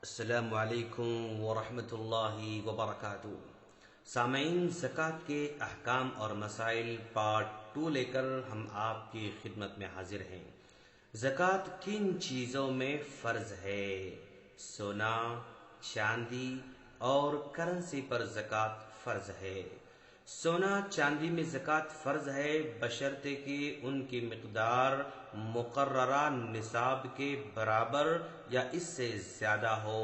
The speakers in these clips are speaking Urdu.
السلام علیکم ورحمۃ اللہ وبرکاتہ۔ سامعین، زکوٰۃ کے احکام اور مسائل پارٹ 2 لے کر ہم آپ کی خدمت میں حاضر ہیں۔ زکوٰۃ کن چیزوں میں فرض ہے؟ سونا، چاندی اور کرنسی پر زکوٰۃ فرض ہے۔ سونا چاندی میں زکوٰۃ فرض ہے بشرطے کہ ان کی مقدار مقررہ نصاب کے برابر یا اس سے زیادہ ہو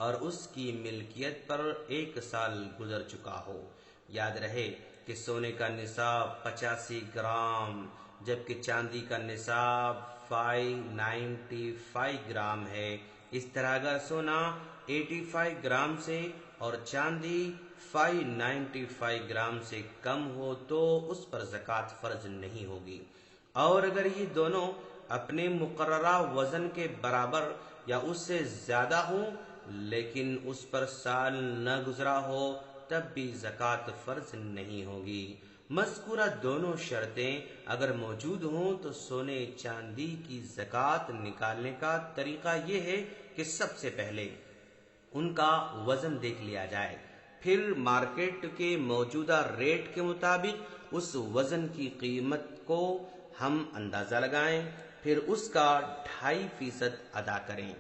اور اس کی ملکیت پر 1 سال گزر چکا ہو۔ یاد رہے کہ سونے کا نصاب 85 گرام جبکہ چاندی کا نصاب 595 گرام ہے۔ اس طرح اگر سونا 85 گرام سے اور چاندی 595 گرام سے کم ہو تو اس پر زکوٰۃ فرض نہیں ہوگی، اور اگر یہ دونوں اپنے مقررہ وزن کے برابر یا اس سے زیادہ ہوں لیکن اس پر سال نہ گزرا ہو تب بھی زکوٰۃ فرض نہیں ہوگی۔ مذکورہ دونوں شرطیں اگر موجود ہوں تو سونے چاندی کی زکوٰۃ نکالنے کا طریقہ یہ ہے کہ سب سے پہلے ان کا وزن دیکھ لیا جائے، پھر مارکیٹ کے موجودہ ریٹ کے مطابق اس وزن کی قیمت کو ہم اندازہ لگائیں، پھر اس کا 2.5% ادا کریں۔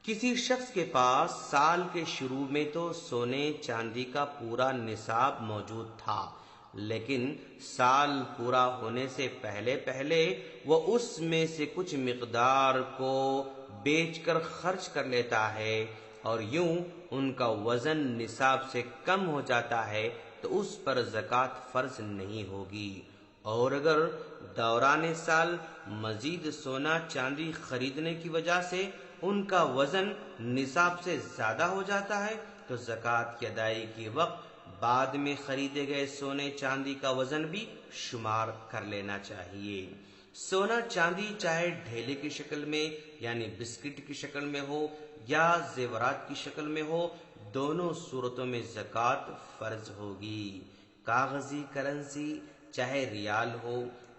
کسی شخص کے پاس سال کے شروع میں تو سونے چاندی کا پورا نصاب موجود تھا، لیکن سال پورا ہونے سے پہلے وہ اس میں سے کچھ مقدار کو بیچ کر خرچ کر لیتا ہے اور یوں ان کا وزن نصاب سے کم ہو جاتا ہے تو اس پر زکوٰۃ فرض نہیں ہوگی۔ اور اگر دوران سال مزید سونا چاندی خریدنے کی وجہ سے ان کا وزن نصاب سے زیادہ ہو جاتا ہے تو زکوٰۃ کی ادائیگی کے وقت بعد میں خریدے گئے سونے چاندی کا وزن بھی شمار کر لینا چاہیے۔ سونا چاندی چاہے ڈھیلے کی شکل میں یعنی بسکٹ کی شکل میں ہو یا زیورات کی شکل میں ہو، دونوں صورتوں میں زکوٰۃ فرض ہوگی۔ کاغذی کرنسی چاہے ریال ہو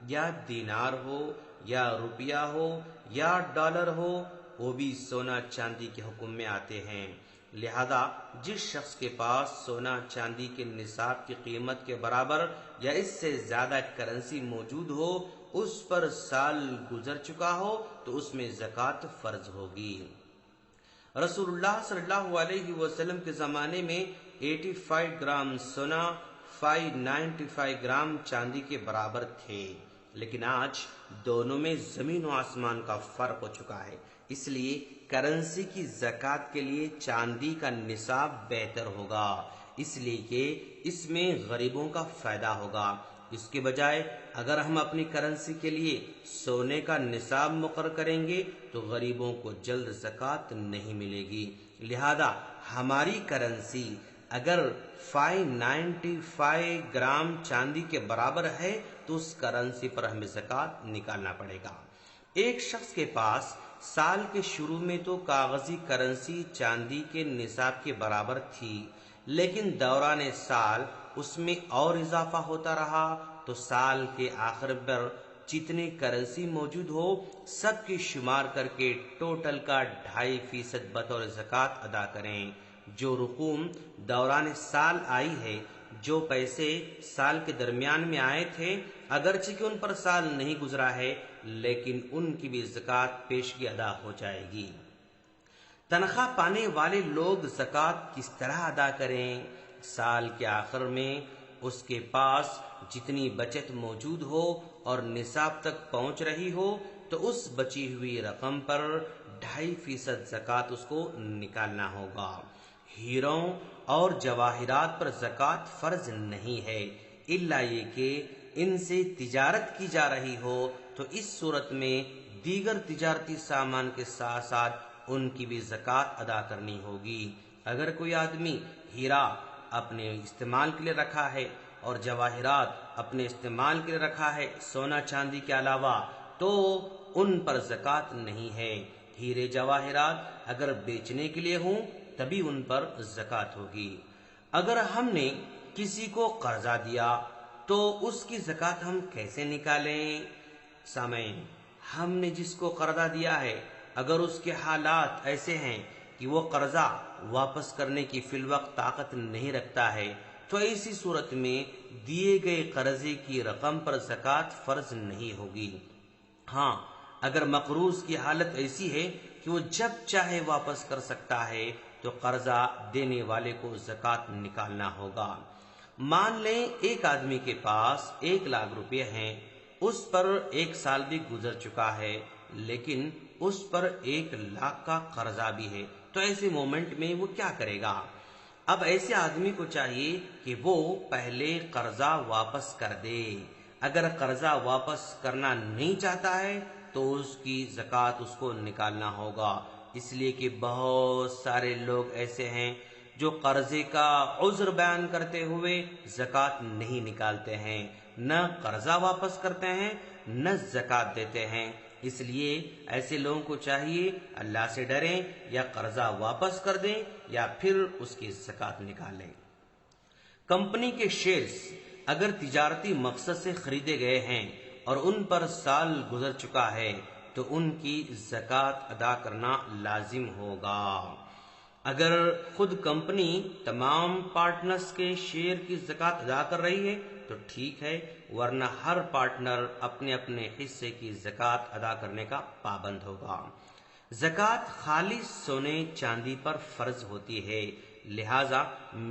یا دینار ہو یا روپیہ ہو یا ڈالر ہو، وہ بھی سونا چاندی کے حکم میں آتے ہیں۔ لہذا جس شخص کے پاس سونا چاندی کے نصاب کی قیمت کے برابر یا اس سے زیادہ کرنسی موجود ہو، اس پر سال گزر چکا ہو تو اس میں زکوٰۃ فرض ہوگی۔ رسول اللہ صلی اللہ علیہ وسلم کے زمانے میں 85 گرام سونا 595 گرام چاندی کے برابر تھے، لیکن آج دونوں میں زمین و آسمان کا فرق ہو چکا ہے۔ اس لیے کرنسی کی زکوٰۃ کے لیے چاندی کا نصاب بہتر ہوگا، اس لیے کہ اس میں غریبوں کا فائدہ ہوگا۔ اس کے بجائے اگر ہم اپنی کرنسی کے لیے سونے کا نصاب مقرر کریں گے تو غریبوں کو جلد زکوٰۃ نہیں ملے گی۔ لہذا ہماری کرنسی اگر 595 گرام چاندی کے برابر ہے تو اس کرنسی پر ہمیں زکوٰۃ نکالنا پڑے گا۔ ایک شخص کے پاس سال کے شروع میں تو کاغذی کرنسی چاندی کے نصاب کے برابر تھی، لیکن دوران سال اس میں اور اضافہ ہوتا رہا تو سال کے آخر پر جتنی کرنسی موجود ہو سب کی شمار کر کے ٹوٹل کا 2.5% بطور زکوٰۃ ادا کریں۔ جو رقوم دوران سال آئی ہے، جو پیسے سال کے درمیان میں آئے تھے، اگرچہ کہ ان پر سال نہیں گزرا ہے لیکن ان کی بھی زکوٰۃ پیشگی ادا ہو جائے گی۔ تنخواہ پانے والے لوگ زکوٰۃ کس طرح ادا کریں؟ سال کے آخر میں اس کے پاس جتنی بچت موجود ہو اور نصاب تک پہنچ رہی ہو تو اس بچی ہوئی رقم پر 2.5% زکوٰۃ اس کو نکالنا ہوگا۔ ہیروں اور جواہرات پر زکوٰۃ فرض نہیں ہے، الا یہ کہ ان سے تجارت کی جا رہی ہو تو اس صورت میں دیگر تجارتی سامان کے ساتھ ساتھ ان کی بھی زکوٰۃ ادا کرنی ہوگی۔ اگر کوئی آدمی ہیرا اپنے استعمال کے لیے رکھا ہے اور جواہرات اپنے استعمال کے لیے رکھا ہے سونا چاندی کے علاوہ، تو ان پر زکوٰۃ نہیں ہے۔ ہیرے جواہرات اگر بیچنے کے لیے ہوں تبھی ان پر زکوٰۃ ہوگی۔ اگر ہم نے کسی کو قرضہ دیا تو اس کی زکوٰۃ ہم کیسے نکالیں؟ سامعین، ہم نے جس کو قرضہ دیا ہے اگر اس کے حالات ایسے ہیں کہ وہ قرضہ واپس کرنے کی فی الوقت طاقت نہیں رکھتا ہے تو ایسی صورت میں دیے گئے قرضے کی رقم پر زکوٰۃ فرض نہیں ہوگی۔ ہاں، اگر مقروض کی حالت ایسی ہے کہ وہ جب چاہے واپس کر سکتا ہے تو قرضہ دینے والے کو زکوٰۃ نکالنا ہوگا۔ مان لیں ایک آدمی کے پاس 1,00,000 روپے ہیں، اس پر 1 سال بھی گزر چکا ہے لیکن اس پر 1,00,000 کا قرضہ بھی ہے، تو ایسے مومنٹ میں وہ کیا کرے گا؟ اب ایسے آدمی کو چاہیے کہ وہ پہلے قرضہ واپس کر دے۔ اگر قرضہ واپس کرنا نہیں چاہتا ہے تو اس کی زکوٰۃ اس کو نکالنا ہوگا، اس لیے کہ بہت سارے لوگ ایسے ہیں جو قرضے کا عذر بیان کرتے ہوئے زکوٰۃ نہیں نکالتے ہیں، نہ قرضہ واپس کرتے ہیں نہ زکوٰۃ دیتے ہیں۔ اس لیے ایسے لوگوں کو چاہیے اللہ سے ڈریں، یا قرضہ واپس کر دیں یا پھر اس کی زکوٰۃ نکالیں۔ کمپنی کے شیئرز اگر تجارتی مقصد سے خریدے گئے ہیں اور ان پر سال گزر چکا ہے تو ان کی زکوٰۃ ادا کرنا لازم ہوگا۔ اگر خود کمپنی تمام پارٹنرز کے شیئر کی زکوٰۃ ادا کر رہی ہے تو ٹھیک ہے، ورنہ ہر پارٹنر اپنے اپنے حصے کی زکوٰۃ ادا کرنے کا پابند ہوگا۔ زکوٰۃ خالص سونے چاندی پر فرض ہوتی ہے، لہذا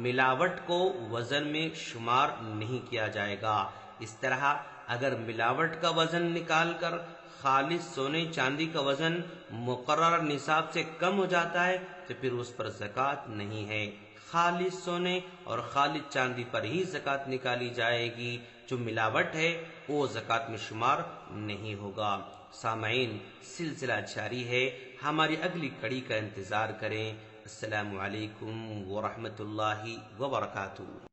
ملاوٹ کو وزن میں شمار نہیں کیا جائے گا۔ اس طرح اگر ملاوٹ کا وزن نکال کر خالص سونے چاندی کا وزن مقررہ نصاب سے کم ہو جاتا ہے تو پھر اس پر زکوٰۃ نہیں ہے، خالص سونے اور خالص چاندی پر ہی زکوٰۃ نکالی جائے گی، جو ملاوٹ ہے وہ زکوٰۃ میں شمار نہیں ہوگا۔ سامعین، سلسلہ جاری ہے، ہماری اگلی کڑی کا انتظار کریں۔ السلام علیکم ورحمۃ اللہ وبرکاتہ۔